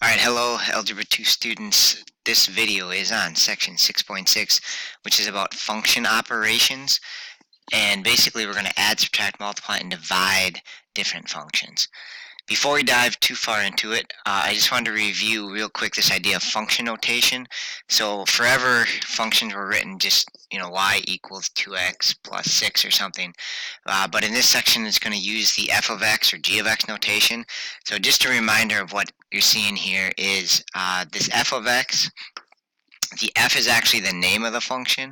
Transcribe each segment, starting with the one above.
Alright, hello Algebra 2 students. This video is on section 6.6, which is about function operations. And basically we're going to add, subtract, multiply, and divide different functions. Before we dive too far into it, I just wanted to review real quick this idea of function notation. So forever functions were written just, y equals 2x plus 6 or something. But in this section it's going to use the f of x or g of x notation. So just a reminder of what you're seeing here is this f of x. The f is actually the name of the function.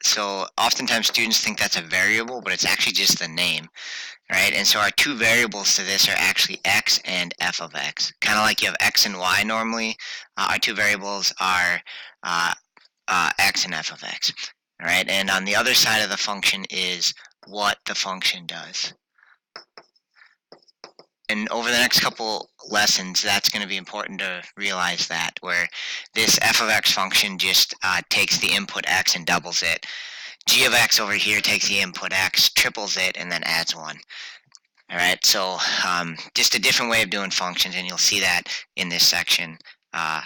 So oftentimes students think that's a variable, but it's actually just the name. Right, and so our two variables to this are actually x and f of x. Kind of like you have x and y normally, our two variables are x and f of x. All right, and on the other side of the function is what the function does. And over the next couple lessons, that's going to be important to realize that, where this f of x function just takes the input x and doubles it. G of x over here takes the input x, triples it, and then adds 1. Alright, so just a different way of doing functions, and you'll see that in this section. Alright,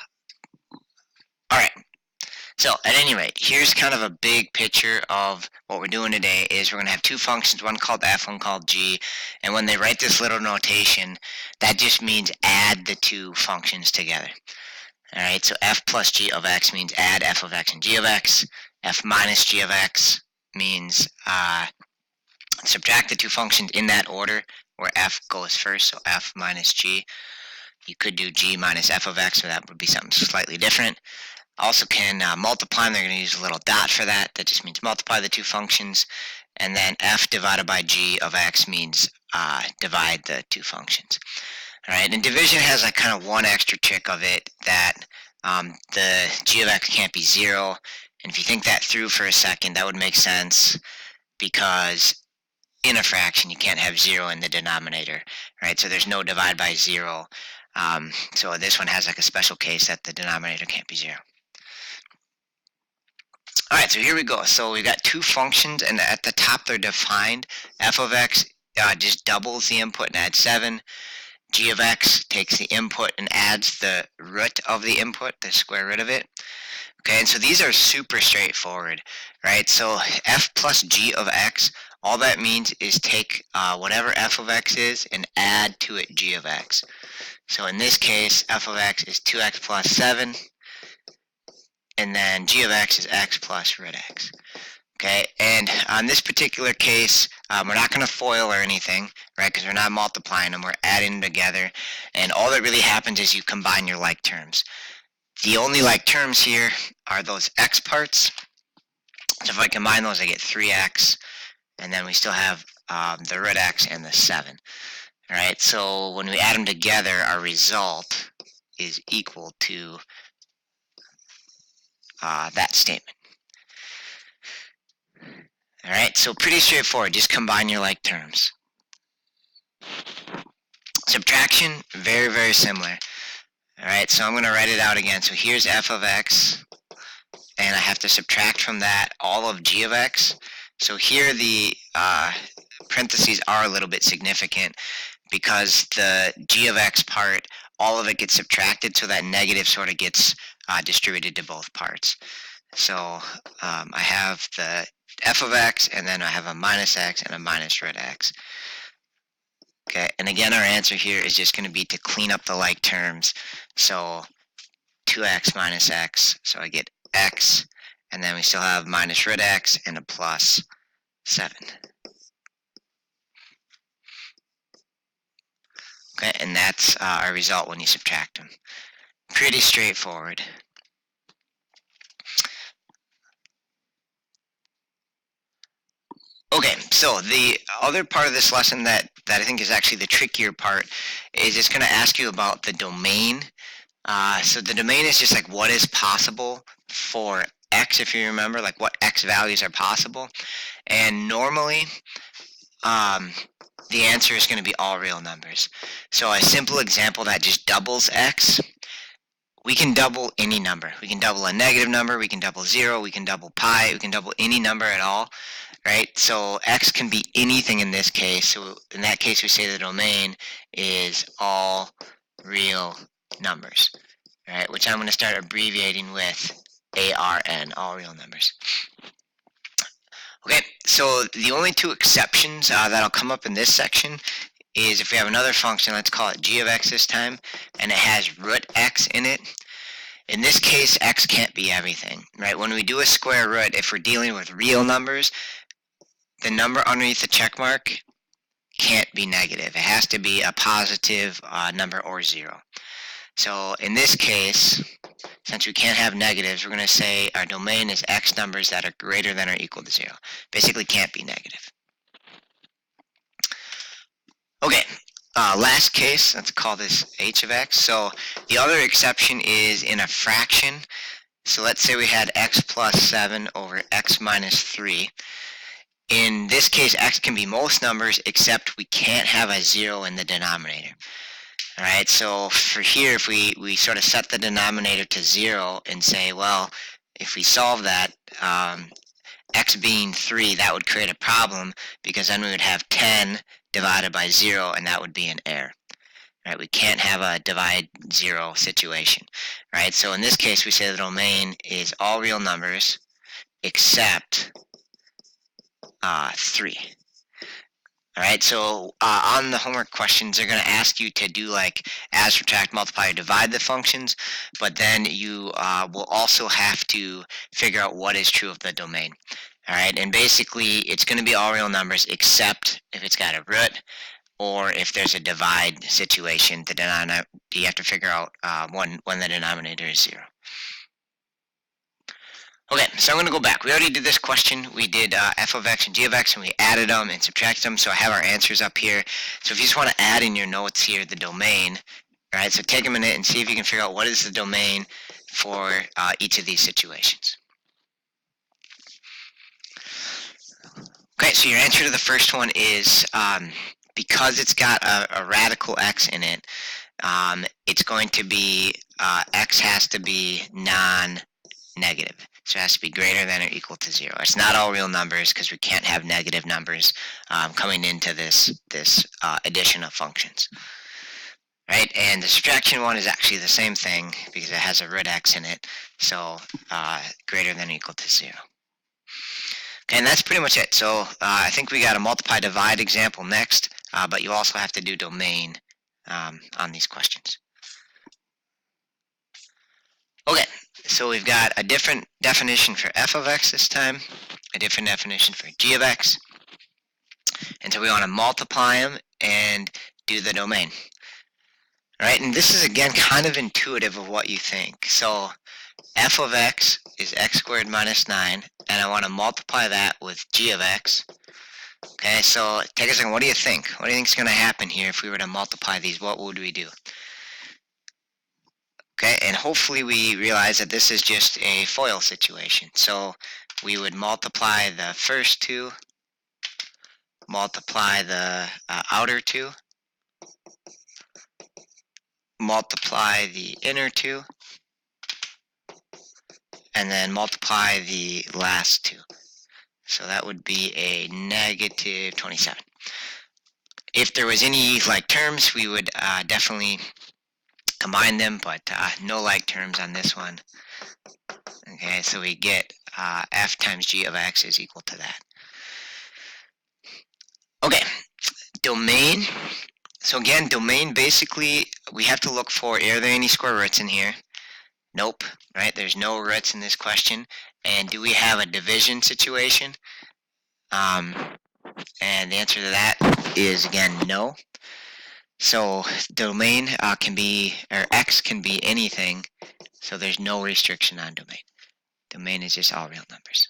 so at any rate, here's kind of a big picture of what we're doing today is we're going to have two functions, one called f, one called g, and when they write this little notation, that just means add the two functions together. Alright, so f plus g of x means add f of x and g of x. F minus g of x means subtract the two functions in that order where f goes first, so f minus g. You could do g minus f of x, so that would be something slightly different. Also can multiply them. They're going to use a little dot for that. That just means multiply the two functions. And then f divided by g of x means divide the two functions. All right, and division has like kind of one extra trick of it, that the g of x can't be 0. And if you think that through for a second, that would make sense, because in a fraction you can't have 0 in the denominator, right? So there's no divide by 0. So this one has like a special case that the denominator can't be 0. Alright, so here we go. So we've got two functions, and at the top they're defined. F of x just doubles the input and adds 7. G of x takes the input and adds the root of the input, the square root of it. Okay, and so these are super straightforward, right? So f plus g of x, all that means is take whatever f of x is and add to it g of x. So in this case, f of x is 2x plus 7, and then g of x is x plus root x. Okay, and on this particular case, we're not going to FOIL or anything, right, because we're not multiplying them, we're adding them together, and all that really happens is you combine your like terms. The only like terms here are those x parts. So if I combine those, I get 3x, and then we still have the root x and the 7. All right, so when we add them together, our result is equal to that statement. All right, so pretty straightforward. Just combine your like terms. Subtraction, very, very similar. All right, so I'm going to write it out again. So here's f of x, and I have to subtract from that all of g of x. So here the parentheses are a little bit significant, because the g of x part, all of it gets subtracted, so that negative sort of gets distributed to both parts. So I have the f of x, and then I have a minus x and a minus root x. Okay, and again, our answer here is just going to be to clean up the like terms. So 2x minus x, so I get x, and then we still have minus root x and a plus 7. Okay, and that's our result when you subtract them. Pretty straightforward. Okay, so the other part of this lesson that I think is actually the trickier part is it's going to ask you about the domain. So the domain is just like what is possible for x, if you remember, like what x values are possible. And normally, the answer is going to be all real numbers. So a simple example that just doubles x, we can double any number. We can double a negative number, we can double 0, we can double pi, we can double any number at all. Right, so x can be anything in this case. So in that case, we say the domain is all real numbers. All right, which I'm going to start abbreviating with ARN, all real numbers. Okay, so the only two exceptions that'll come up in this section is if we have another function, let's call it g of x this time, and it has root x in it. In this case, x can't be everything, right? When we do a square root, if we're dealing with real numbers, the number underneath the check mark can't be negative. It has to be a positive number or 0. So in this case, since we can't have negatives, we're going to say our domain is x numbers that are greater than or equal to 0. Basically can't be negative. Okay, last case, let's call this h of x. So the other exception is in a fraction. So let's say we had x plus 7 over x minus 3. In this case, x can be most numbers, except we can't have a 0 in the denominator. All right, so for here, if we sort of set the denominator to 0 and say, well, if we solve that, x being 3, that would create a problem, because then we would have 10 divided by 0, and that would be an error. Right, we can't have a divide 0 situation. Right, so in this case, we say the domain is all real numbers except 3. All right, so on the homework questions, they're going to ask you to do like add, subtract, multiply, or divide the functions, but then you will also have to figure out what is true of the domain. All right, and basically it's going to be all real numbers except if it's got a root or if there's a divide situation. You have to figure out when the denominator is 0. Okay, so I'm going to go back. We already did this question. We did f of x and g of x, and we added them and subtracted them, so I have our answers up here. So if you just want to add in your notes here the domain, all right, so take a minute and see if you can figure out what is the domain for each of these situations. Okay, so your answer to the first one is because it's got a radical x in it, it's going to be x has to be non-negative. So it has to be greater than or equal to 0. It's not all real numbers because we can't have negative numbers coming into this addition of functions. Right, and the subtraction one is actually the same thing because it has a root x in it, so greater than or equal to 0. Okay, and that's pretty much it. So I think we got a multiply divide example next, but you also have to do domain on these questions. Okay, so we've got a different definition for f of x this time, a different definition for g of x, and so we want to multiply them and do the domain. All right, and this is again kind of intuitive of what you think. So f of x is x squared minus 9, and I want to multiply that with g of x. Okay, so take a second, what do you think? What do you think is going to happen here if we were to multiply these? What would we do? Okay, and hopefully we realize that this is just a FOIL situation. So we would multiply the first two, multiply the outer two, multiply the inner two, and then multiply the last two. So that would be a negative 27. If there was any like terms, we would definitely combine them, but no like terms on this one. Okay, so we get f times g of x is equal to that. Okay, domain. So again, domain, basically, we have to look for, are there any square roots in here? Nope, right? There's no roots in this question. And do we have a division situation? And the answer to that is, again, no. So domain can be, or x can be anything, so there's no restriction on domain. Domain is just all real numbers.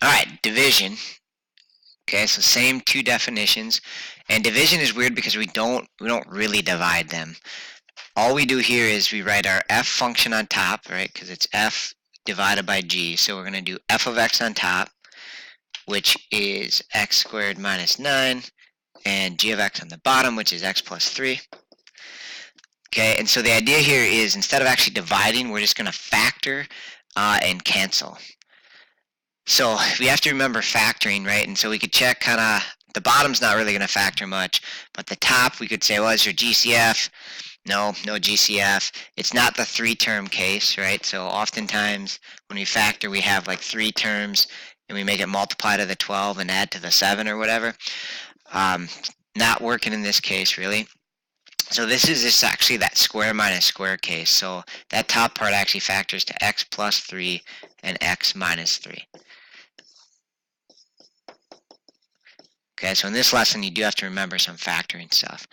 All right, division. Okay, so same two definitions, and division is weird because we don't really divide them. All we do here is we write our f function on top, right? Because it's f divided by g. So we're going to do f of x on top, which is x squared minus 9, and g of x on the bottom, which is x plus 3. Okay, and so the idea here is instead of actually dividing, we're just going to factor and cancel. So we have to remember factoring, right? And so we could check kind of the bottom's not really going to factor much, but the top, we could say, well, is your GCF? No GCF. It's not the 3-term case, right? So oftentimes when we factor, we have like 3 terms, and we make it multiply to the 12 and add to the 7 or whatever. Not working in this case, really. So this is just actually that square minus square case. So that top part actually factors to x plus 3 and x minus 3. Okay, so in this lesson, you do have to remember some factoring stuff.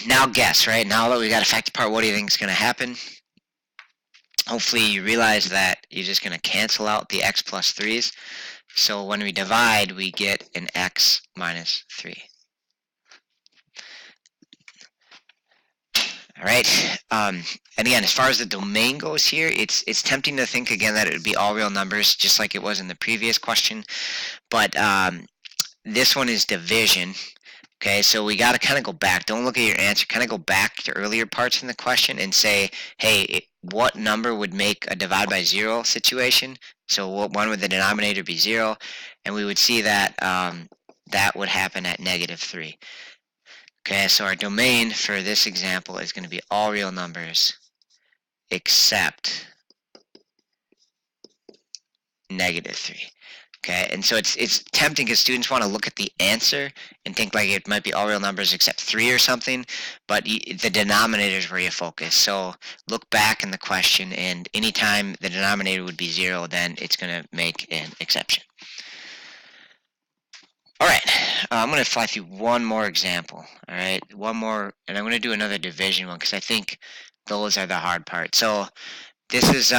Now guess, right? Now that we got a factor part, what do you think is going to happen? Hopefully you realize that you're just going to cancel out the x plus 3's. So when we divide, we get an x minus 3. All right. And again, as far as the domain goes here, it's tempting to think again that it would be all real numbers, just like it was in the previous question. But this one is division. Okay, so we got to kind of go back. Don't look at your answer. Kind of go back to earlier parts in the question and say, hey, what number would make a divide by 0 situation? So what one would the denominator be 0? And we would see that that would happen at -3. Okay, so our domain for this example is going to be all real numbers except -3. Okay, and so it's tempting because students want to look at the answer and think like it might be all real numbers except 3 or something, but the denominator is where you focus. So look back in the question, and anytime the denominator would be 0, then it's going to make an exception. All right, I'm going to fly through one more example. All right, one more, and I'm going to do another division one because I think those are the hard part. So this is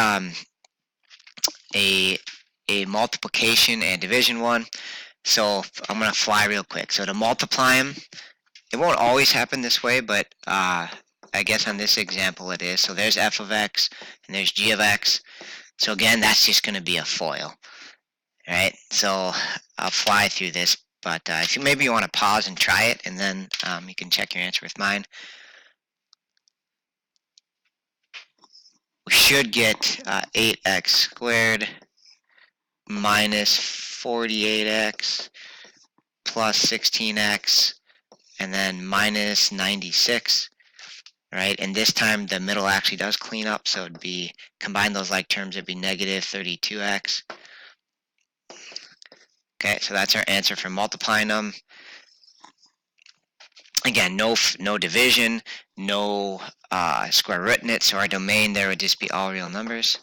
a multiplication and division one. So I'm going to fly real quick. So to multiply them, it won't always happen this way, but I guess on this example it is. So there's f of x and there's g of x. So again, that's just going to be a FOIL. All right, so I'll fly through this, but if you maybe you want to pause and try it, and then you can check your answer with mine. We should get 8x squared minus 48x plus 16x, and then minus 96, right? And this time the middle actually does clean up, so it'd be, combine those like terms, it'd be negative 32x. Okay, so that's our answer for multiplying them. Again, no division, no square root in it, so our domain there would just be all real numbers.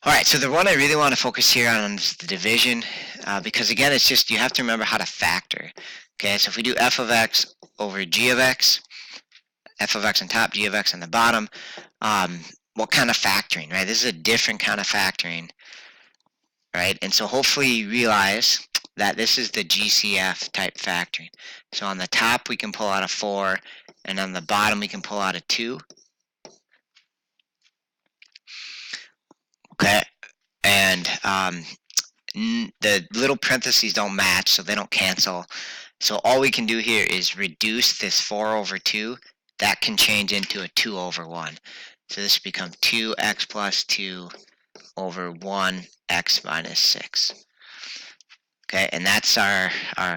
All right, so the one I really want to focus here on is the division, because again, it's just, you have to remember how to factor. Okay, so if we do f of x over g of x, f of x on top, g of x on the bottom, what kind of factoring, right? This is a different kind of factoring, right? And so hopefully you realize that this is the GCF type factoring. So on the top, we can pull out a 4, and on the bottom, we can pull out a 2. Okay, and the little parentheses don't match, so they don't cancel. So all we can do here is reduce this 4 over 2. That can change into a 2 over 1. So this becomes 2x plus 2 over 1x minus 6. Okay, and that's our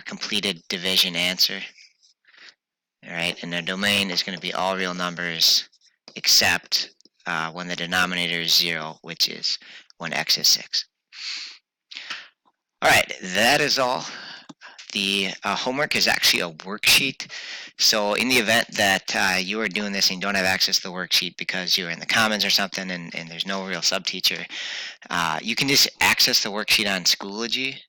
completed division answer. All right, and the domain is going to be all real numbers except when the denominator is 0, which is when x is 6. All right, that is all. The homework is actually a worksheet. So in the event that you are doing this and you don't have access to the worksheet because you're in the Commons or something and there's no real sub-teacher, you can just access the worksheet on Schoology.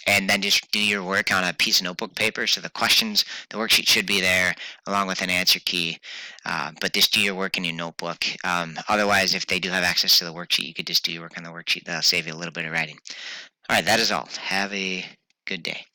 And then just do your work on a piece of notebook paper. So the questions, the worksheet should be there along with an answer key. But just do your work in your notebook. Otherwise, if they do have access to the worksheet, you could just do your work on the worksheet. That'll save you a little bit of writing. All right, that is all. Have a good day.